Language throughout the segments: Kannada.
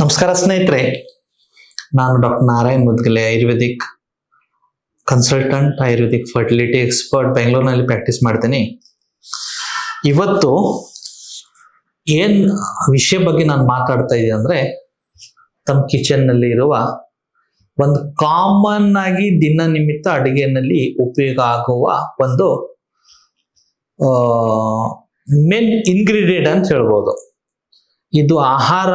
ನಮಸ್ಕಾರ ಸ್ನೇಹಿತರೆ, ನಾನು doctor Narayan Mudgale, Ayurvedic consultant, Ayurvedic fertility expert, ಬೆಂಗಳೂರಿನಲ್ಲಿ ಪ್ರಾಕ್ಟೀಸ್ ಮಾಡ್ತೀನಿ. ಇವತ್ತು ಏನ್ ವಿಷಯ ಬಗ್ಗೆ ನಾನು ಮಾತಾಡ್ತಾ ಇದ್ದೀನಿ ಅಂದ್ರೆ, ತಮ್ಮ ಕಿಚನ್ ನಲ್ಲಿ ಇರುವ ಒಂದು ಕಾಮನ್ ಆಗಿ ದಿನನಿಮಿತ್ತ ಅಡುಗೆನಲ್ಲಿ ಉಪಯೋಗ ಆಗುವ ಒಂದು ಮೇನ್ ಇಂಗ್ರೀಡಿಯೆಂಟ್ ಅಂತ ಹೇಳ್ಬೋದು. ಇದು ಆಹಾರ,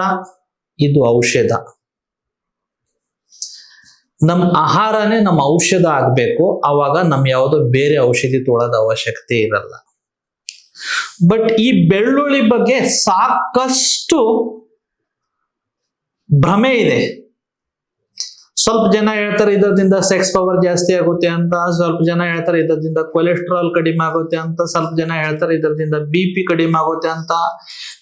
ಇದು ಔಷಧ. ನಮ್ಮ ಆಹಾರನೇ ನಮ್ಮ ಔಷಧ ಆಗ್ಬೇಕು, ಅವಾಗ ನಮ್ ಯಾವುದೋ ಬೇರೆ ಔಷಧಿ ತೊಗೊಳೋದ ಅವಶ್ಯಕತೆ ಇರಲ್ಲ. ಬಟ್ ಈ ಬೆಳ್ಳುಳ್ಳಿ ಬಗ್ಗೆ ಸಾಕಷ್ಟು ಭ್ರಮೆ ಇದೆ. ಸ್ವಲ್ಪ ಜನ ಹೇಳ್ತಾರೆ ಇದರಿಂದ ಸೆಕ್ಸ್ ಪವರ್ ಜಾಸ್ತಿ ಆಗುತ್ತೆ ಅಂತ, ಸ್ವಲ್ಪ ಜನ ಹೇಳ್ತಾರೆ ಇದರಿಂದ ಕೊಲೆಸ್ಟ್ರಾಲ್ ಕಡಿಮೆ ಆಗುತ್ತೆ ಅಂತ, ಸ್ವಲ್ಪ ಜನ ಹೇಳ್ತಾರೆ ಇದರಿಂದ BP ಕಡಿಮೆ ಆಗುತ್ತೆ ಅಂತ,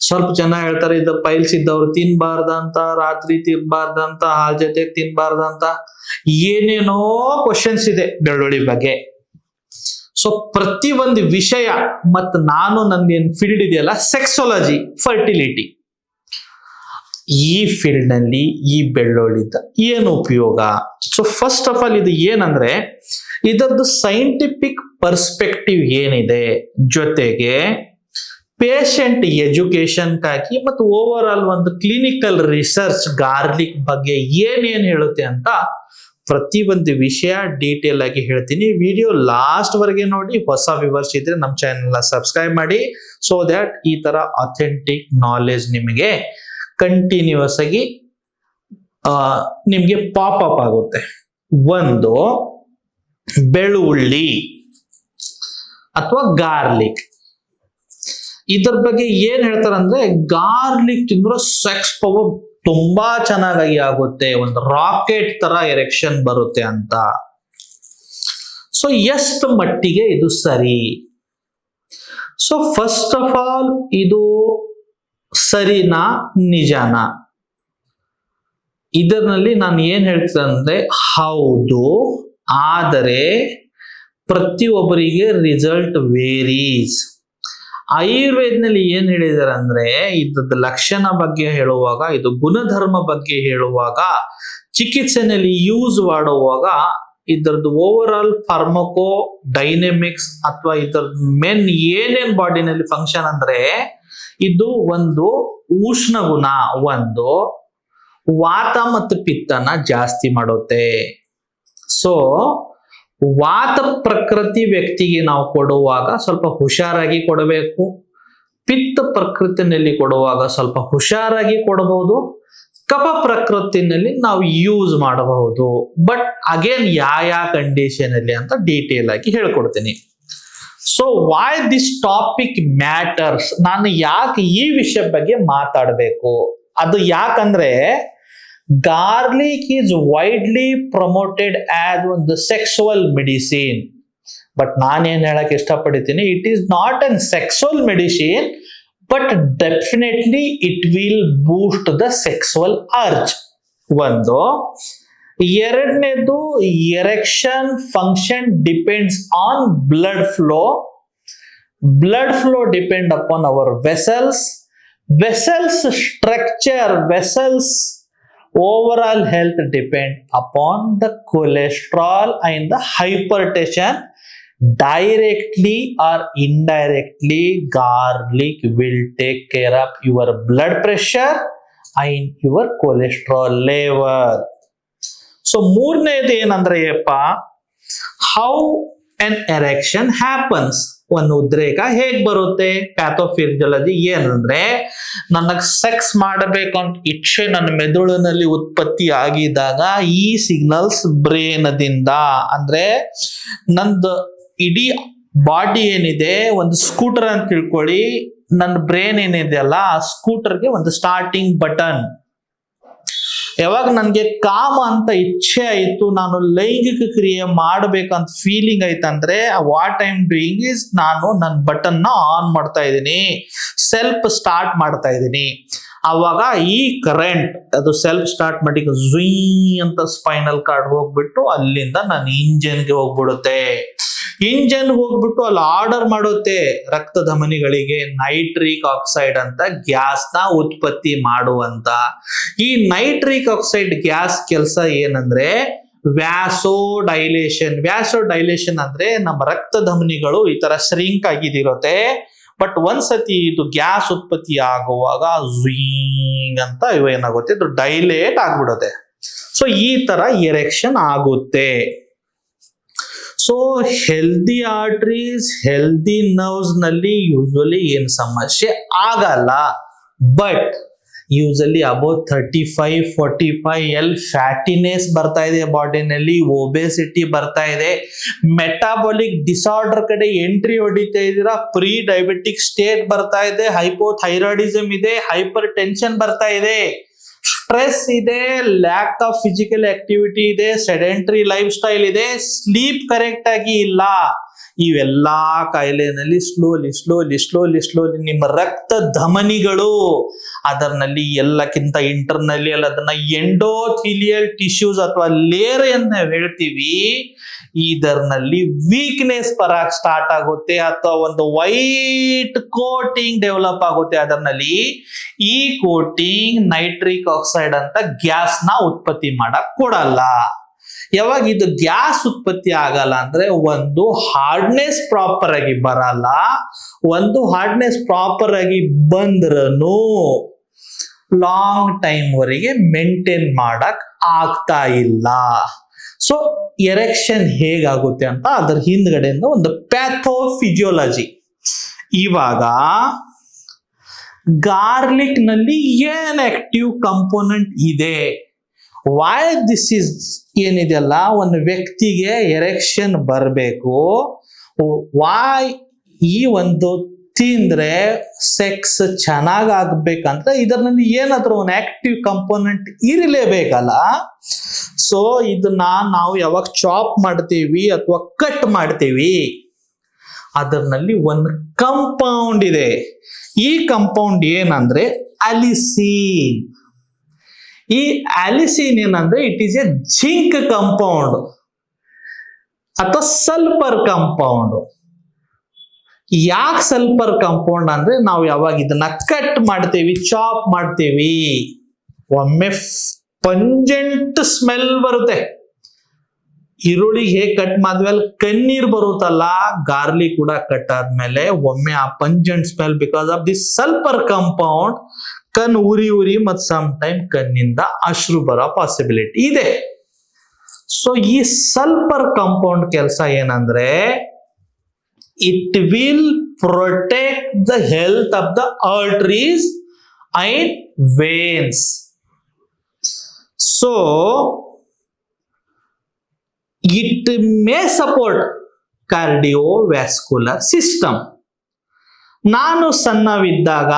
ಸ್ವಲ್ಪ ಜನ ಹೇಳ್ತಾರೆ ಇದು ಪೈಲ್ಸ್ ಇದ್ದವ್ರು ತಿನ್ಬಾರ್ದಂತ, ರಾತ್ರಿ ತಿನ್ಬಾರ್ದಂತ, ಹಾಲ್ ಜೊತೆ ತಿನ್ಬಾರ್ದಂತ, ಏನೇನೋ ಕ್ವಶನ್ಸ್ ಇದೆ ಬೆಳ್ಳುಳ್ಳಿ ಬಗ್ಗೆ. ಸೊ ಪ್ರತಿ ಒಂದು ವಿಷಯ, ಮತ್ತು ನಾನು ನನ್ಗೇನ್ ಫೀಲ್ಡ್ ಇದೆಯಲ್ಲ ಸೆಕ್ಸಾಲಜಿ, ಫರ್ಟಿಲಿಟಿ, ಈ ಫೀಲ್ಡ್ ನಲ್ಲಿ ಈ ಬೆಳ್ಳುಳ್ಳಿದ ಏನು ಉಪಯೋಗ? ಸೊ ಫಸ್ಟ್ ಆಫ್ ಆಲ್ ಇದು ಏನಂದ್ರೆ, ಇದರದ್ದು ಸೈಂಟಿಫಿಕ್ ಪರ್ಸ್ಪೆಕ್ಟಿವ್ ಏನಿದೆ, ಜೊತೆಗೆ ಪೇಷಂಟ್ ಎಜುಕೇಶನ್ಗಾಗಿ ಮತ್ತು ಓವರ್ ಆಲ್ ಒಂದು ಕ್ಲಿನಿಕಲ್ ರಿಸರ್ಚ್ ಗಾರ್ಲಿಕ್ ಬಗ್ಗೆ ಏನೇನ್ ಹೇಳುತ್ತೆ ಅಂತ ಪ್ರತಿ ಒಂದು ವಿಷಯ ಡೀಟೇಲ್ ಆಗಿ ಹೇಳ್ತೀನಿ. ವಿಡಿಯೋ ಲಾಸ್ಟ್ ವರೆಗೆ ನೋಡಿ. ಹೊಸ ವ್ಯೂವರ್ಸ್ ಇದ್ರೆ ನಮ್ಮ ಚಾನೆಲ್ ಸಬ್ಸ್ಕ್ರೈಬ್ ಮಾಡಿ, ಸೊ ದ್ಯಾಟ್ ಈ ತರ ಅಥೆಂಟಿಕ್ ನಾಲೆಜ್ ನಿಮಗೆ ಕಂಟಿನ್ಯೂಸ್ ಆಗಿ ನಿಮ್ಗೆ ಪಾಪ್ ಅಪ್ ಆಗುತ್ತೆ. ಒಂದು ಬೆಳ್ಳುಳ್ಳಿ ಅಥವಾ ಗಾರ್ಲಿಕ್, ಇದ್ರ ಬಗ್ಗೆ ಏನ್ ಹೇಳ್ತಾರಂದ್ರೆ, ಗಾರ್ಲಿಕ್ ತಿಂದ್ರೆ ಸೆಕ್ಸ್ ಪವರ್ ತುಂಬಾ ಚೆನ್ನಾಗಿ ಆಗುತ್ತೆ, ಒಂದು ರಾಕೆಟ್ ತರ ಎರೆಕ್ಷನ್ ಬರುತ್ತೆ ಅಂತ. ಸೊ ಎಷ್ಟು ಮಟ್ಟಿಗೆ ಇದು ಸರಿ? ಸೊ ಫಸ್ಟ್ ಆಫ್ ಆಲ್ ಇದು ಸರಿನಾ ನಿಜಾನಾ? ಇದರಲ್ಲಿ ನಾನು ಏನ್ ಹೇಳ್ತೀನಿ ಅಂದ್ರೆ, ಹೌದು, ಆದರೆ ಪ್ರತಿಯೊಬ್ಬರಿಗೆ ರಿಸಲ್ಟ್ ವೇರೀಸ್. ಆಯುರ್ವೇದನಲ್ಲಿ ಏನ್ ಹೇಳಿದಾರೆ ಅಂದ್ರೆ, ಇದ್ರದ್ದು ಲಕ್ಷಣ ಬಗ್ಗೆ ಹೇಳುವಾಗ, ಇದು ಗುಣಧರ್ಮ ಬಗ್ಗೆ ಹೇಳುವಾಗ, ಚಿಕಿತ್ಸೆನಲ್ಲಿ ಯೂಸ್ ಮಾಡುವಾಗ ಇದ್ರದ್ದು ಓವರ್ ಆಲ್ ಫಾರ್ಮಕೋ ಡೈನೆಮಿಕ್ಸ್ ಅಥವಾ ಇದ್ರದ್ದು ಮೇನ್ ಏನೇನ್ ಬಾಡಿನಲ್ಲಿ ಫಂಕ್ಷನ್ ಅಂದ್ರೆ, ಇದು ಒಂದು ಉಷ್ಣ ಗುಣ, ಒಂದು ವಾತ ಮತ್ತು ಪಿತ್ತನ ಜಾಸ್ತಿ ಮಾಡುತ್ತೆ. ಸೊ ವಾತ ಪ್ರಕೃತಿ ವ್ಯಕ್ತಿಗೆ ನಾವು ಕೊಡುವಾಗ ಸ್ವಲ್ಪ ಹುಷಾರಾಗಿ ಕೊಡಬೇಕು, ಪಿತ್ತ ಪ್ರಕೃತಿನಲ್ಲಿ ಕೊಡುವಾಗ ಸ್ವಲ್ಪ ಹುಷಾರಾಗಿ ಕೊಡಬಹುದು, ಕಫ ಪ್ರಕೃತಿನಲ್ಲಿ ನಾವು ಯೂಸ್ ಮಾಡಬಹುದು. ಬಟ್ ಅಗೇನ್ ಯಾವ ಕಂಡೀಷನ್ ಅಲ್ಲಿ ಅಂತ ಡೀಟೇಲ್ ಆಗಿ ಹೇಳ್ಕೊಡ್ತೀನಿ. So why this topic matters, ನಾನು ಯಾಕೆ ಈ ವಿಷಯ ಬಗ್ಗೆ ಮಾತಾಡಬೇಕು? ಅದು ಯಾಕಂದ್ರೆ garlic is widely promoted as ಒಂದು ಸೆಕ್ಸುವಲ್ ಮೆಡಿಸಿನ್. ಬಟ್ ನಾನೇನ್ ಹೇಳಕ್ ಇಷ್ಟಪಡ್ತೀನಿ, it is not an sexual medicine, but definitely it will boost the sexual urge. ಒಂದು. ಎರಡನೇದು, erection function depends on blood flow. Blood flow depend upon our vessels. Vessels structure, vessels overall health depend upon the cholesterol and the hypertension. Directly or indirectly, garlic will take care of your blood pressure and your cholesterol level. So ಮೂರನೇದು ಏನಂದ್ರೆ how an erection happens, ಒಂದು ಉದ್ರೇಕ ಹೇಗ್ ಬರುತ್ತೆ? ಪ್ಯಾಥೋಫಿಸಿಯಾಲಜಿ ಏನಂದ್ರೆ, ನನಗ್ ಸೆಕ್ಸ್ ಮಾಡಬೇಕಂತ ಇಚ್ಛೆ ನನ್ನ ಮೆದುಳಿನಲ್ಲಿ ಉತ್ಪತ್ತಿ ಆಗಿದಾಗ ಈ ಸಿಗ್ನಲ್ಸ್ ಬ್ರೇನದಿಂದ, ಅಂದ್ರೆ ನಂದು ಇಡೀ ಬಾಡಿ ಏನಿದೆ ಒಂದು ಸ್ಕೂಟರ್ ಅಂತ ತಿಳ್ಕೊಳ್ಳಿ, ನನ್ನ ಬ್ರೇನ್ ಏನಿದೆಯಲ್ಲ ಆ ಸ್ಕೂಟರ್ಗೆ ಒಂದು ಸ್ಟಾರ್ಟಿಂಗ್ ಬಟನ್. ಯಾವಾಗ ನನ್ಗೆ ಕಾಮ ಅಂತ ಇಚ್ಛೆ ಆಯ್ತು, ನಾನು ಲೈಂಗಿಕ ಕ್ರಿಯೆ ಮಾಡ್ಬೇಕಂತ ಫೀಲಿಂಗ್ ಆಯ್ತಂದ್ರೆ, what I am doing is, ನಾನು ನನ್ನ ಬಟನ್ ನ ಆನ್ ಮಾಡ್ತಾ ಇದ್ದೀನಿ, ಸೆಲ್ಫ್ ಸ್ಟಾರ್ಟ್ ಮಾಡ್ತಾ ಇದ್ದೀನಿ. ಅವಾಗ ಈ ಕರೆಂಟ್ ಅದು ಸೆಲ್ಫ್ ಸ್ಟಾರ್ಟ್ ಮಾಡಿ ಝುಯ್ ಅಂತ ಸ್ಪೈನಲ್ ಕಾರ್ಡ್ ಹೋಗ್ಬಿಟ್ಟು ಅಲ್ಲಿಂದ ನನ್ನ ಇಂಜಿನ್ಗೆ ಹೋಗ್ಬಿಡುತ್ತೆ. ಇಂಜನ್ ಹೋಗ್ಬಿಟ್ಟು ಅಲ್ಲಿ ಆರ್ಡರ್ ಮಾಡುತ್ತೆ ರಕ್ತ ಧಮನಿಗಳಿಗೆ ನೈಟ್ರಿಕ್ ಆಕ್ಸೈಡ್ ಅಂತ ಗ್ಯಾಸ್ ನ ಉತ್ಪತ್ತಿ ಮಾಡುವಂತ. ಈ ನೈಟ್ರಿಕ್ ಆಕ್ಸೈಡ್ ಗ್ಯಾಸ್ ಕೆಲಸ ಏನಂದ್ರೆ ವ್ಯಾಸೋಡೈಲೇಷನ್ ಅಂದ್ರೆ ನಮ್ಮ ರಕ್ತ ಧಮನಿಗಳು ಈ ತರ ಶ್ರಿಂಕ್ ಆಗಿದಿರುತ್ತೆ. ಬಟ್ ಒಂದ್ಸತಿ ಇದು ಗ್ಯಾಸ್ ಉತ್ಪತ್ತಿ ಆಗುವಾಗ ಝೀಂಗ್ ಅಂತ ಏನಾಗುತ್ತೆ, ಇದು ಡೈಲೇಟ್ ಆಗ್ಬಿಡುತ್ತೆ. ಸೊ ಈ ತರ ಎರೆಕ್ಷನ್ ಆಗುತ್ತೆ. So healthy arteries, healthy nerves ನಲ್ಲಿ ಯೂಶುವಲಿ ಏನ್ ಸಮಸ್ಯೆ ಆಗಲ್ಲ. ಬಟ್ ಯೂಶಲಿ ಅಬೌವ್ 35-45 ಫ್ಯಾಟಿನೆಸ್ ಬರ್ತಾ ಇದೆ ಬಾಡಿನಲ್ಲಿ, ಒಬೆಸಿಟಿ ಬರ್ತಾ ಇದೆ, ಮೆಟಾಬಾಲಿಕ್ ಡಿಸಾರ್ಡರ್ ಕಡೆ ಎಂಟ್ರಿ ಹೊಡಿತಾ ಇದೀರಾ, ಪ್ರೀ ಡಯಾಬಿಟಿಕ್ ಸ್ಟೇಟ್ ಬರ್ತಾ ಇದೆ, ಹೈಪೋಥೈರಾಯ್ಡಿಸಮ್ ಇದೆ, ಹೈಪರ್ ಟೆನ್ಷನ್ ಬರ್ತಾ ಇದೆ, ಸ್ಟ್ರೆಸ್ ಇದೆ, ಲ್ಯಾಕ್ ಆಫ್ ಫಿಸಿಕಲ್ ಆಕ್ಟಿವಿಟಿ ಇದೆ, ಸೆಡೆಂಟರಿ ಲೈಫ್ ಸ್ಟೈಲ್ ಇದೆ, ಸ್ಲೀಪ್ ಕರೆಕ್ಟ್ ಆಗಿ ಇಲ್ಲ. ಇವೆಲ್ಲಾ ಕಾಯಿಲೆನಲ್ಲಿ ಸ್ಲೋಲಿ ನಿಮ್ಮ ರಕ್ತ ಧಮನಿಗಳು ಅದರಲ್ಲಿ ಎಲ್ಲಕ್ಕಿಂತ ಇಂಟರ್ನಲ್ಲಿ ಅದನ್ನ ಎಂಡೋಥೀಲಿಯಲ್ ಟಿಶ್ಯೂಸ್ ಅಥವಾ ಲೇಯರ್ ಅಂತ ಹೇಳ್ತೀವಿ, ಇದರಲ್ಲಿ ವೀಕ್ನೆಸ್ ಬರಕ್ ಸ್ಟಾರ್ಟ್ ಆಗುತ್ತೆ ಅಥವಾ ಒಂದು ವೈಟ್ ಕೋಟಿಂಗ್ ಡೆವಲಪ್ ಆಗುತ್ತೆ ಅದರಲ್ಲಿ. ಈ ಕೋಟಿಂಗ್ ನೈಟ್ರಿಕ್ ಆಕ್ಸೈಡ್ ಅಂತ ಗ್ಯಾಸ್ ನ ಉತ್ಪತ್ತಿ ಮಾಡಕ್ ಕೊಡಲ್ಲ. ಯಾವಾಗ ಇದು ಗ್ಯಾಸ್ ಉತ್ಪತ್ತಿ ಆಗಲ್ಲ ಅಂದ್ರೆ ಒಂದು ಹಾರ್ಡ್ನೆಸ್ ಪ್ರಾಪರ್ ಆಗಿ ಬರಲ್ಲ, ಒಂದು ಹಾರ್ಡ್ನೆಸ್ ಪ್ರಾಪರ್ ಆಗಿ ಬಂದ್ರೂ ಲಾಂಗ್ ಟೈಮ್ ವರೆಗೆ ಮೇಂಟೈನ್ ಮಾಡಕ್ ಆಗ್ತಾ ಇಲ್ಲ. ಸೊ ಎರೆಕ್ಷನ್ ಹೇಗಾಗುತ್ತೆ ಅಂತ ಅದರ ಹಿಂದ್ಗಡೆಯಿಂದ ಒಂದು ಪ್ಯಾಥೋಫಿಸಿಯೋಲಜಿ. ಇವಾಗ ಗಾರ್ಲಿಕ್ ನಲ್ಲಿ ಏನ್ ಆಕ್ಟಿವ್ ಕಂಪೋನೆಂಟ್ ಇದೆ, ವೈ ದಿಸ್ ಇಸ್ ಏನಿದೆಯಲ್ಲ, ಒಂದು ವ್ಯಕ್ತಿಗೆ ಎರೆಕ್ಷನ್ ಬರಬೇಕು, ವೈ ಈ ಒಂದು ತಿಂದ್ರೆ ಸೆಕ್ಸ್ ಚೆನ್ನಾಗ್ ಆಗ್ಬೇಕಂದ್ರೆ ಇದರಲ್ಲಿ ಏನಾದ್ರೂ ಒಂದು ಆಕ್ಟಿವ್ ಕಂಪೋನೆಂಟ್ ಇರಲೇಬೇಕಲ್ಲ. ಸೊ ಇದನ್ನ ನಾವು ಯಾವಾಗ ಚಾಪ್ ಮಾಡ್ತೀವಿ ಅಥವಾ ಕಟ್ ಮಾಡ್ತೀವಿ ಅದರಲ್ಲಿ ಒಂದು ಕಂಪೌಂಡ್ ಇದೆ. ಈ ಕಂಪೌಂಡ್ ಏನಂದ್ರೆ ಅಲಿಸಿನ್. ಈ ಅಲಿಸಿನ್ ಏನಂದ್ರೆ it is A zinc compound ಅಥವಾ ಸಲ್ಫರ್ ಕಂಪೌಂಡ್. ಯಾಕೆ ಸಲ್ಫರ್ ಕಂಪೌಂಡ್ ಅಂದ್ರೆ ನಾವು ಯಾವಾಗ ಇದನ್ನ ಕಟ್ ಮಾಡ್ತೀವಿ, ಚಾಪ್ ಮಾಡ್ತೀವಿ, ಒಮ್ಮೆ ಪಂಜೆಂಟ್ ಸ್ಮೆಲ್ ಬರುತ್ತೆ. ಈರುಳ್ಳಿ ಹೇಗೆ ಕಟ್ ಮಾಡಿದ್ಮೇಲೆ ಕಣ್ಣೀರ್ ಬರುತ್ತಲ್ಲ, ಗಾರ್ಲಿಕ್ ಕೂಡ ಕಟ್ ಆದ್ಮೇಲೆ ಒಮ್ಮೆ ಆ pungent smell because of this sulphur compound ಕಣ್ ಉರಿ ಮತ್ತು ಸಮ್ ಟೈಮ್ ಕಣ್ಣಿಂದ ಅಶ್ರು ಬರೋ ಪಾಸಿಬಿಲಿಟಿ ಇದೆ. ಸೊ ಈ ಸಲ್ಫರ್ ಕಂಪೌಂಡ್ ಕೆಲಸ ಏನಂದ್ರೆ it will protect the health of the arteries and veins. So it may support cardiovascular system. ನಾನು ಸಣ್ಣವಿದ್ದಾಗ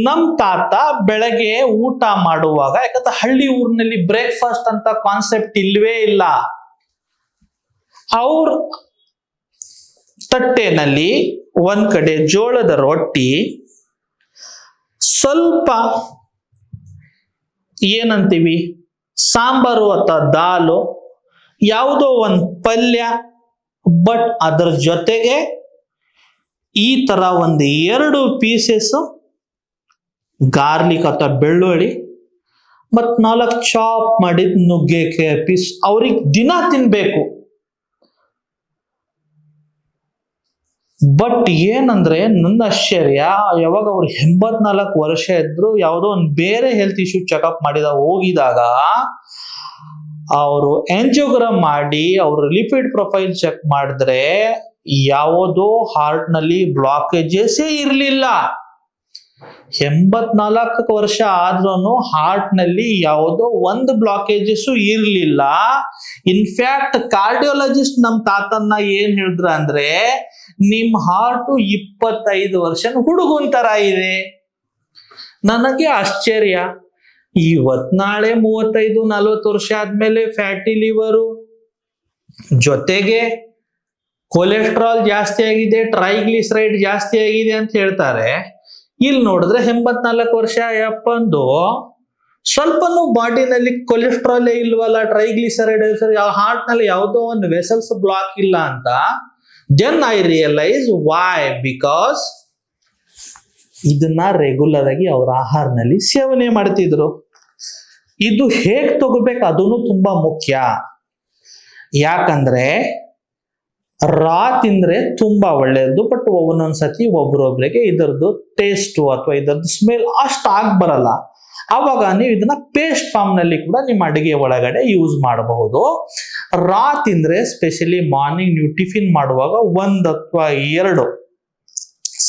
ನಮ್ ತಾತ ಬೆಳಗ್ಗೆ ಊಟ ಮಾಡುವಾಗ, ಯಾಕಂದ್ರೆ ಹಳ್ಳಿ ಊರಿನಲ್ಲಿ ಬ್ರೇಕ್ಫಾಸ್ಟ್ ಅಂತ ಕಾನ್ಸೆಪ್ಟ್ ಇಲ್ವೇ ಇಲ್ಲ, ಅವ್ರ ತಟ್ಟೆನಲ್ಲಿ ಒಂದ್ ಕಡೆ ಜೋಳದ ರೊಟ್ಟಿ, ಸ್ವಲ್ಪ ಏನಂತೀವಿ ಸಾಂಬಾರು ಅಥವಾ ದಾಲು, ಯಾವುದೋ ಒಂದು ಪಲ್ಯ, ಬಟ್ ಅದರ ಜೊತೆಗೆ ಈ ತರ ಒಂದು 2 ಪೀಸಸ್ ಗಾರ್ಲಿಕ್ ಅಥವಾ ಬೆಳ್ಳುಳ್ಳಿ ಮತ್ 4 ಚಾಪ್ ಮಾಡಿದ ನುಗ್ಗೆಕಾಯಿ ಪೀಸ್ ಅವ್ರಿಗೆ ದಿನ ತಿನ್ಬೇಕು. ಬಟ್ ಏನಂದ್ರೆ ನನ್ನ ಆಶ್ಚರ್ಯ, ಯಾವಾಗ ಅವ್ರು 84 ವರ್ಷ ಇದ್ರು, ಯಾವುದೋ ಒಂದು ಬೇರೆ ಹೆಲ್ತ್ ಇಶ್ಯೂ ಚೆಕಪ್ ಹೋಗಿದಾಗ ಅವರು ಆಂಜಿಯೋಗ್ರಾಮ್ ಮಾಡಿ ಅವ್ರ ಲಿಪಿಡ್ ಪ್ರೊಫೈಲ್ ಚೆಕ್ ಮಾಡಿದ್ರೆ ಯಾವುದೋ ಹಾರ್ಟ್ ನಲ್ಲಿ ಬ್ಲಾಕೇಜಸ್ ಇರಲಿಲ್ಲ. 84 ವರ್ಷ ಆದ್ರೂ ಹಾರ್ಟ್ ನಲ್ಲಿ ಯಾವುದೋ ಒಂದು ಬ್ಲಾಕೇಜಸ್ ಇರಲಿಲ್ಲ. ಇನ್ಫ್ಯಾಕ್ಟ್ ಕಾರ್ಡಿಯೋಲಜಿಸ್ಟ್ ನಮ್ ತಾತನ್ನ ಏನ್ ಹೇಳಿದ್ರ ಅಂದ್ರೆ, ನಿಮ್ ಹಾರ್ಟ್ 25 ವರ್ಷ ಹುಡುಗನ್ ತರ ಇದೆ. ನನಗೆ ಆಶ್ಚರ್ಯ, ಇವತ್ ನಾಳೆ 35-40 ವರ್ಷ ಆದ್ಮೇಲೆ ಫ್ಯಾಟಿ ಲಿವರು ಜೊತೆಗೆ ಕೊಲೆಸ್ಟ್ರಾಲ್ ಜಾಸ್ತಿ ಆಗಿದೆ, ಟ್ರೈಗ್ಲಿಸರೈಡ್ ಜಾಸ್ತಿ ಆಗಿದೆ ಅಂತ ಹೇಳ್ತಾರೆ. ಇಲ್ಲಿ ನೋಡಿದ್ರೆ 84 ವರ್ಷ ಯಪ್ಪಂದು ಸ್ವಲ್ಪನೂ ಬಾಡಿನಲ್ಲಿ ಕೊಲೆಸ್ಟ್ರಾಲ್ ಇಲ್ವಲ್ಲ, ಟ್ರೈಗ್ಲಿಸರೈಡ್, ಹಾರ್ಟ್ ನಲ್ಲಿ ಯಾವುದೋ ಒಂದು ವೆಸಲ್ಸ್ ಬ್ಲಾಕ್ ಇಲ್ಲ ಅಂತ then I realise why, because ಇದನ್ನ ರೆಗ್ಯುಲರ್ ಆಗಿ ಅವ್ರ ಆಹಾರನಲ್ಲಿ ಸೇವನೆ ಮಾಡ್ತಿದ್ರು. ಇದು ಹೇಗ್ ತಗೋಬೇಕು ಅದನ್ನು ತುಂಬಾ ಮುಖ್ಯ. ಯಾಕಂದ್ರೆ ರಾ ತಿಂದ್ರೆ ತುಂಬಾ ಒಳ್ಳೆಯದು, ಬಟ್ ಒಂದೊಂದ್ಸತಿ ಒಬ್ರೊಬ್ರಿಗೆ ಇದರದ್ದು ಟೇಸ್ಟ್ ಅಥವಾ ಇದರದ್ದು ಸ್ಮೆಲ್ ಅಷ್ಟು ಆಗ್ ಬರಲ್ಲ. ಆವಾಗ ನೀವು ಇದನ್ನ ಪೇಸ್ಟ್ ಫಾರ್ಮ್ ನಲ್ಲಿ ಕೂಡ ನಿಮ್ಮ ಅಡಿಗೆ ಒಳಗಡೆ ಯೂಸ್ ಮಾಡಬಹುದು. ರಾ ತಿಂದ್ರೆ ಸ್ಪೆಷಲಿ ಮಾರ್ನಿಂಗ್ ನೀವು ಟಿಫಿನ್ ಮಾಡುವಾಗ 1 ಅಥವಾ 2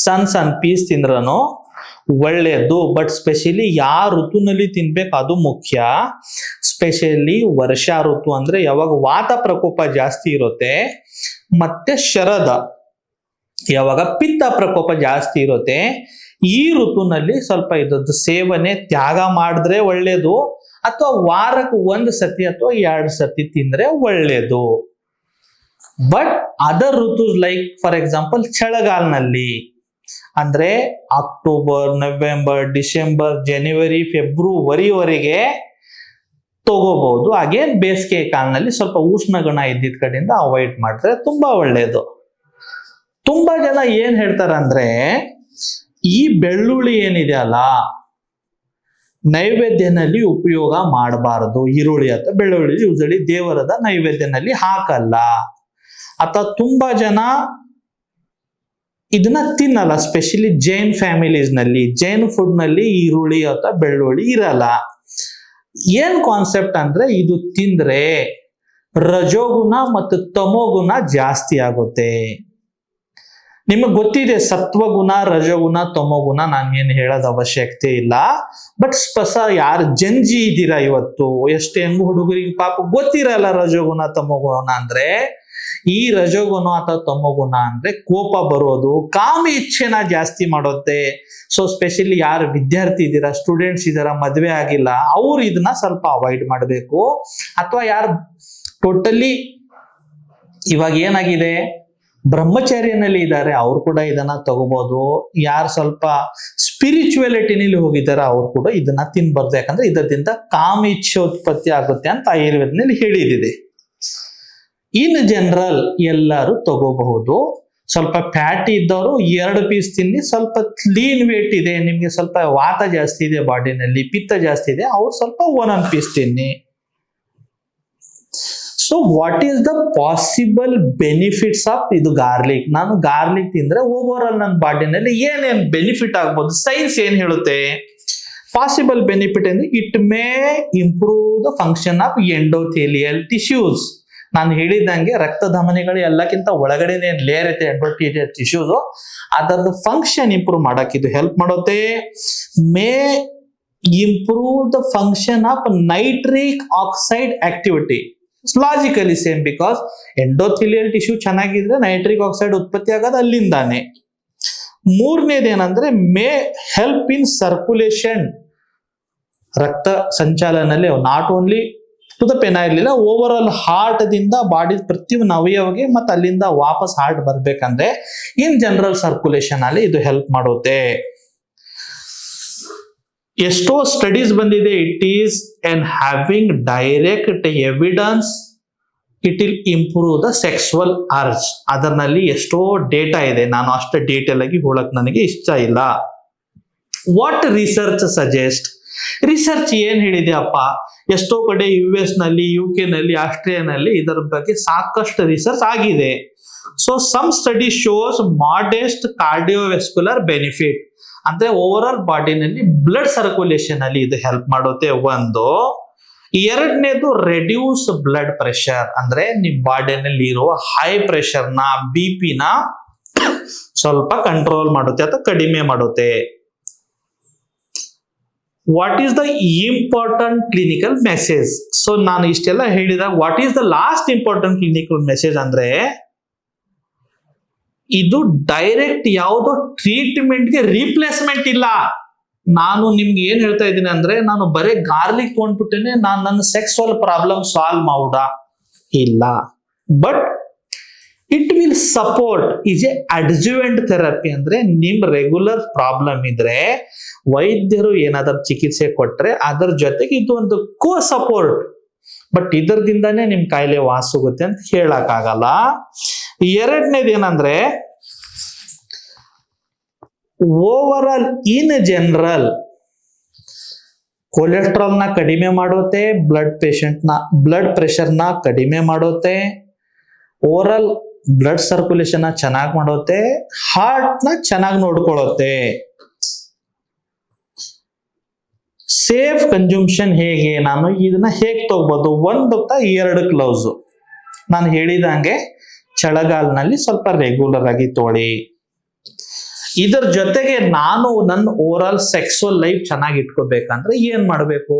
ಸಣ್ಣ ಪೀಸ್ ತಿಂದ್ರೂ ಒಳ್ಳೆಯದು. ಬಟ್ ಸ್ಪೆಷಲಿ ಯಾವ ಋತುನಲ್ಲಿ ತಿನ್ಬೇಕು ಅದು ಮುಖ್ಯ. ಸ್ಪೆಷಲಿ ವರ್ಷಾ ಋತು ಅಂದ್ರೆ ಯಾವಾಗ ವಾತ ಪ್ರಕೋಪ ಜಾಸ್ತಿ ಇರುತ್ತೆ, ಮತ್ತೆ ಶರದ ಯಾವಾಗ ಪಿತ್ತ ಪ್ರಕೋಪ ಜಾಸ್ತಿ ಇರುತ್ತೆ, ಈ ಋತುನಲ್ಲಿ ಸ್ವಲ್ಪ ಇದ್ದದ್ದು ಸೇವನೆ ತ್ಯಾಗ ಮಾಡಿದ್ರೆ ಒಳ್ಳೇದು, ಅಥವಾ ವಾರಕ್ಕೆ 1 ಸತಿ ಅಥವಾ 2 ಸತಿ ತಿಂದ್ರೆ ಒಳ್ಳೇದು. ಬಟ್ ಅದರ್ ಋತು ಲೈಕ್ ಫಾರ್ ಎಕ್ಸಾಂಪಲ್ ಚಳಿಗಾಲನಲ್ಲಿ ಅಂದ್ರೆ ಅಕ್ಟೋಬರ್, ನವೆಂಬರ್, ಡಿಸೆಂಬರ್, ಜನವರಿ, ಫೆಬ್ರವರಿವರೆಗೆ ತಗೋಬಹುದು. ಅಗೇನ್ ಬೇಸಿಗೆ ಕಾಲದಲ್ಲಿ ಸ್ವಲ್ಪ ಉಷ್ಣಗುಣ ಇದ್ದಿದ್ ಕಡೆಯಿಂದ ಅವಾಯ್ಡ್ ಮಾಡಿದ್ರೆ ತುಂಬಾ ಒಳ್ಳೇದು. ತುಂಬಾ ಜನ ಏನ್ ಹೇಳ್ತಾರ ಅಂದ್ರೆ ಈ ಬೆಳ್ಳುಳ್ಳಿ ಏನಿದೆ ಅಲ್ಲ, ನೈವೇದ್ಯನಲ್ಲಿ ಉಪಯೋಗ ಮಾಡಬಾರದು. ಈರುಳ್ಳಿ ಅಥವಾ ಬೆಳ್ಳುಳ್ಳಿ ಯೂಸಲಿ ದೇವರದ ನೈವೇದ್ಯನಲ್ಲಿ ಹಾಕಲ್ಲ. ಅಥವಾ ತುಂಬಾ ಜನ ಇದನ್ನ ತಿನ್ನಲ್ಲ. ಸ್ಪೆಷಲಿ ಜೈನ್ ಫ್ಯಾಮಿಲೀಸ್ ನಲ್ಲಿ, ಜೈನ್ ಫುಡ್ ನಲ್ಲಿ ಈರುಳ್ಳಿ ಅಥವಾ ಬೆಳ್ಳುಳ್ಳಿ ಇರಲ್ಲ. ಏನ್ ಕಾನ್ಸೆಪ್ಟ್ ಅಂದ್ರೆ ಇದು ತಿಂದ್ರೆ ರಜೋಗುಣ ಮತ್ತು ತಮೋಗುಣ ಜಾಸ್ತಿ ಆಗುತ್ತೆ. ನಿಮಗೆ ಗೊತ್ತಿದೆ ಸತ್ವಗುಣ, ರಜೋಗುಣ, ತಮೋಗುಣ, ನಾನು ಏನು ಹೇಳೋದು ಅವಶ್ಯಕತೆ ಇಲ್ಲ. ಬಟ್ ಯಾರು ಜಂಜಿ ಇದ್ದೀರಾ ಇವತ್ತು, ಎಷ್ಟು ಹೆಂಗು ಹುಡುಗರಿಗೆ ಪಾಪ ಗೊತ್ತಿರಲ್ಲ ರಜೋಗುಣ ತಮೋಗುಣ ಅಂದ್ರೆ. ಈ ರಜೋಗುಣ ಅಥವಾ ತಮೋಗುಣ ಅಂದ್ರೆ ಕೋಪ ಬರೋದು, ಕಾಮ ಇಚ್ಛೆನ ಜಾಸ್ತಿ ಮಾಡುತ್ತೆ. ಸೊ ಸ್ಪೆಷಲಿ ಯಾರು ವಿದ್ಯಾರ್ಥಿ ಇದ್ದೀರಾ, ಸ್ಟೂಡೆಂಟ್ಸ್ ಇದ್ದೀರಾ, ಮದುವೆ ಆಗಿಲ್ಲ, ಅವ್ರು ಇದನ್ನ ಸ್ವಲ್ಪ ಅವಾಯ್ಡ್ ಮಾಡಬೇಕು. ಅಥವಾ ಯಾರು ಟೋಟಲಿ ಇವಾಗ ಏನಾಗಿದೆ ಬ್ರಹ್ಮಚರ್ಯನಲ್ಲಿ ಇದ್ದಾರೆ ಅವ್ರು ಕೂಡ ಇದನ್ನ ತಗೋಬಹುದು. ಯಾರು ಸ್ವಲ್ಪ ಸ್ಪಿರಿಚುಯಾಲಿಟಿನಲ್ಲಿ ಹೋಗಿದ್ದಾರೆ ಅವ್ರು ಕೂಡ ಇದನ್ನ ತಿನ್ಬಾರ್ದು. ಯಾಕಂದ್ರೆ ಇದರಿಂದ ಕಾಮ ಇಚ್ಛೆ ಉತ್ಪತ್ತಿ ಆಗುತ್ತೆ ಅಂತ ಆಯುರ್ವೇದನಲ್ಲಿ ಹೇಳಿದಿದೆ. ಇನ್ ಜನರಲ್ ಎಲ್ಲರೂ ತಗೋಬಹುದು. ಸ್ವಲ್ಪ ಫ್ಯಾಟಿ ಇದ್ದವರು 2 ಪೀಸ್ ತಿನ್ನಿ. ಸ್ವಲ್ಪ ಕ್ಲೀನ್ ವೇಟ್ ಇದೆ, ನಿಮ್ಗೆ ಸ್ವಲ್ಪ ವಾತ ಜಾಸ್ತಿ ಇದೆ, ಬಾಡಿನಲ್ಲಿ ಪಿತ್ತ ಜಾಸ್ತಿ ಇದೆ, ಅವ್ರು ಸ್ವಲ್ಪ 1 ಪೀಸ್ ತಿನ್ನಿ. So what is the possible benefits of ಇದು ಗಾರ್ಲಿಕ್? ನಾನು ಗಾರ್ಲಿಕ್ ತಿಂದ್ರೆ ಓವರ್ ಆಲ್ ನನ್ನ ಬಾಡಿನಲ್ಲಿ ಏನೇನ್ ಬೆನಿಫಿಟ್ ಆಗ್ಬೋದು, ಸೈನ್ಸ್ ಏನ್ ಹೇಳುತ್ತೆ? ಪಾಸಿಬಲ್ ಬೆನಿಫಿಟ್ ಅಂದ್ರೆ it may improve the function of endothelial tissues. ನಾನು ಹೇಳಿದಂಗೆ ರಕ್ತ ಧಮನಿಗಳು ಎಲ್ಲಕ್ಕಿಂತ ಒಳಗಡೆ ಲೇಯರ್ ಐತೆ ಎಂಡೋಥೆಲಿಯಲ್ ಟಿಶ್ಯೂಸ್, ಅದರದ್ದು ಫಂಕ್ಷನ್ ಇಂಪ್ರೂವ್ ಮಾಡಕ್ ಇದು ಹೆಲ್ಪ್ ಮಾಡುತ್ತೆ. May improve the function of nitric oxide activity. Logically same, because endothelial tissue ಚೆನ್ನಾಗಿದ್ರೆ ನೈಟ್ರಿಕ್ ಆಕ್ಸೈಡ್ ಉತ್ಪತ್ತಿ ಆಗೋದು ಅಲ್ಲಿಂದಾನೆ. 3ನೇದೇನಂದ್ರೆ ಮೇ ಹೆಲ್ಪ್ ಇನ್ ಸರ್ಕ್ಯುಲೇಷನ್, ರಕ್ತ ಸಂಚಾಲನಲ್ಲಿ ನಾಟ್ ಓನ್ಲಿ ಟು ದ ಪೆನೈಲ್ ಇಲ್ಲ, ಓವರ್ ಆಲ್ ಹಾರ್ಟ್ ದಿಂದ ಬಾಡಿ ಪ್ರತಿಯೊಂದು ಅವಯವಗೆ ಮತ್ತೆ ಅಲ್ಲಿಂದ ವಾಪಸ್ ಹಾರ್ಟ್ ಬರ್ಬೇಕಂದ್ರೆ ಇನ್ ಜನರಲ್ ಸರ್ಕ್ಯುಲೇಷನ್ ಅಲ್ಲಿ ಇದು ಹೆಲ್ಪ್ ಮಾಡುತ್ತೆ. ಎಷ್ಟೋ ಸ್ಟಡೀಸ್ ಬಂದಿದೆ. It is and having direct evidence it will improve the sexual urge. ಅದರಲ್ಲಿ ಎಷ್ಟೋ ಡೇಟಾ ಇದೆ, ನಾನು ಅಷ್ಟು ಡೀಟೇಲ್ ಆಗಿ ಹೇಳಕ್ ನನಗೆ ಇಷ್ಟ ಇಲ್ಲ. What research suggest? ರಿಸರ್ಚ್ ಏನ್ ಹೇಳಿದೆ ಅಪ್ಪ, ಎಷ್ಟೋ ಕಡೆ US ನಲ್ಲಿ, UK ನಲ್ಲಿ, ಆಸ್ಟ್ರೇಲಿಯಾನಲ್ಲಿ ಇದರ ಬಗ್ಗೆ ಸಾಕಷ್ಟು ರಿಸರ್ಚ್ ಆಗಿದೆ. So some study shows modest cardiovascular benefit, ಅಂದ್ರೆ ಓವರ್ ಆಲ್ ಬಾಡಿನಲ್ಲಿ ಬ್ಲಡ್ ಸರ್ಕ್ಯುಲೇಷನ್ ಅಲ್ಲಿ ಇದು ಹೆಲ್ಪ್ ಮಾಡುತ್ತೆ. 1. 2ನೇದು ರೆಡ್ಯೂಸ್ ಬ್ಲಡ್ ಪ್ರೆಷರ್, ಅಂದ್ರೆ ನಿಮ್ ಬಾಡಿನಲ್ಲಿ ಇರುವ ಹೈ ಪ್ರೆಷರ್ ನ, BP ನ ಸ್ವಲ್ಪ ಕಂಟ್ರೋಲ್ ಮಾಡುತ್ತೆ ಅಥವಾ ಕಡಿಮೆ ಮಾಡುತ್ತೆ. What is the important clinical message? So ನಾನು ಇಷ್ಟೆಲ್ಲ ಹೇಳಿದಾಗ what is the last important clinical message ಅಂದ್ರೆ ಇದು ಡೈರೆಕ್ಟ್ ಯಾವುದೋ ಟ್ರೀಟ್ಮೆಂಟ್ಗೆ ರೀಪ್ಲೇಸ್ಮೆಂಟ್ ಇಲ್ಲ. ನಾನು ನಿಮ್ಗೆ ಏನ್ ಹೇಳ್ತಾ ಇದ್ದೀನಿ ಅಂದ್ರೆ ನಾನು ಬರೀ ಗಾರ್ಲಿಕ್ ತೊಗೊಂಡ್ಬಿಟ್ಟೇನೆ ನಾನು ನನ್ನ ಸೆಕ್ಸುವಲ್ ಪ್ರಾಬ್ಲಮ್ ಸಾಲ್ವ್ ಮಾಡ ಇಲ್ಲ. But it will support is A adjuvant therapy. ಅಂದ್ರೆ ನಿಮ್ ರೆಗ್ಯುಲರ್ ಪ್ರಾಬ್ಲಮ್ ಇದ್ರೆ ವೈದ್ಯರು ಏನಾದರೂ ಚಿಕಿತ್ಸೆ ಕೊಟ್ರೆ ಅದರ ಜೊತೆಗೆ ಇದು ಒಂದು ಕೋ ಸಪೋರ್ಟ್ ಬಟ್ ಇದರದಿಂದಾನೇ ನಿಮ್ ಕಾಯಿಲೆ ವಾಸಿಗುತ್ತೆ ಅಂತ ಹೇಳಕ್ಕಾಗಲ್ಲ. ಎರಡನೇದು ಏನಂದ್ರೆ over all in general cholesterol ನ ಕಡಿಮೆ ಮಾಡುತ್ತೆ, ಬ್ಲಡ್ ಪ್ರೆಷರ್ ನ ಕಡಿಮೆ ಮಾಡುತ್ತೆ, ಓವರಾಲ್ ಬ್ಲಡ್ ಸರ್ಕ್ಯುಲೇಷನ್ ಚೆನ್ನಾಗಿ ಮಾಡುತ್ತೆ, ಹಾರ್ಟ್ ನ ಚೆನ್ನಾಗಿ ನೋಡ್ಕೊಳ್ಳುತ್ತೆ. ಸೇಫ್ ಕನ್ಸ್ಯೂಮ್ಷನ್ ಹೇಗೆ, ನಾನು ಇದನ್ನ ಹೇಗೆ ತಗೋಬಹುದು? 1 ಗ್ಲೌಸ್ ನಾನು ಹೇಳಿದಂಗೆ ಚಳಿಗಾಲದಲ್ಲಿ ಸ್ವಲ್ಪ ರೆಗ್ಯುಲರ್ ಆಗಿ ತೊಳಿ. ಇದರ ಜೊತೆಗೆ ನಾನು ನನ್ನ ಓವರ್ ಆಲ್ ಸೆಕ್ಸುವಲ್ ಲೈಫ್ ಚೆನ್ನಾಗಿ ಇಟ್ಕೋಬೇಕಂದ್ರೆ ಏನ್ ಮಾಡಬೇಕು?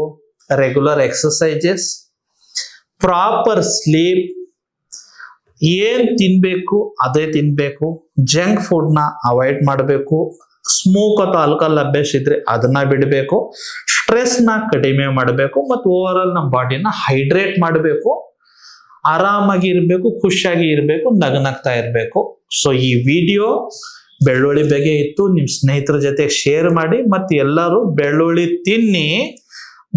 ರೆಗ್ಯುಲರ್ ಎಕ್ಸರ್ಸೈಸಸ್, ಪ್ರಾಪರ್ ಸ್ಲೀಪ್, ಏನ್ ತಿನ್ಬೇಕು ಅದೇ ತಿನ್ಬೇಕು, ಜಂಕ್ ಫುಡ್ ನ ಅವಾಯ್ಡ್ ಮಾಡಬೇಕು, ಸ್ಮೋಕ್ ಅಥವಾ ಆಲ್ಕೋಹಾಲ್ ಅಭ್ಯಾಸ ಇದ್ರೆ ಅದನ್ನ ಬಿಡಬೇಕು, ಸ್ಟ್ರೆಸ್ ನ ಕಡಿಮೆ ಮಾಡಬೇಕು, ಮತ್ತು ಓವರ್ ಆಲ್ ನಮ್ಮ ಬಾಡಿನ ಹೈಡ್ರೇಟ್ ಮಾಡಬೇಕು, ಆರಾಮಾಗಿ ಇರಬೇಕು, ಖುಷಿಯಾಗಿ ಇರಬೇಕು, ನಗನಗ್ತಾ ಇರಬೇಕು. ಸೊ ಈ ವಿಡಿಯೋ ಬೆಳ್ಳುಳ್ಳಿ ಬಗ್ಗೆ ಇತ್ತು, ನಿಮ್ ಸ್ನೇಹಿತರ ಜೊತೆ ಶೇರ್ ಮಾಡಿ. ಮತ್ತೆ ಎಲ್ಲರೂ ಬೆಳ್ಳುಳ್ಳಿ ತಿನ್ನಿ,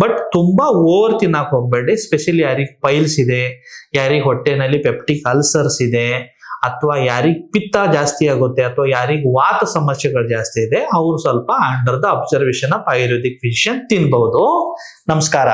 ಬಟ್ ತುಂಬಾ ಓವರ್ ತಿನ್ನಕ್ ಹೋಗ್ಬೇಡಿ. ಸ್ಪೆಷಲಿ ಯಾರಿಗೆ ಪೈಲ್ಸ್ ಇದೆ, ಯಾರಿಗೆ ಹೊಟ್ಟೆನಲ್ಲಿ ಪೆಪ್ಟಿಕ್ ಅಲ್ಸರ್ಸ್ ಇದೆ, ಅಥವಾ ಯಾರಿಗೆ ಪಿತ್ತ ಜಾಸ್ತಿ ಆಗುತ್ತೆ, ಅಥವಾ ಯಾರಿಗೆ ವಾತ ಸಮಸ್ಯೆಗಳು ಜಾಸ್ತಿ ಇದೆ, ಅವ್ರು ಸ್ವಲ್ಪ under the observation of Ayurvedic physician ತಿನ್ಬಹುದು. ನಮಸ್ಕಾರ.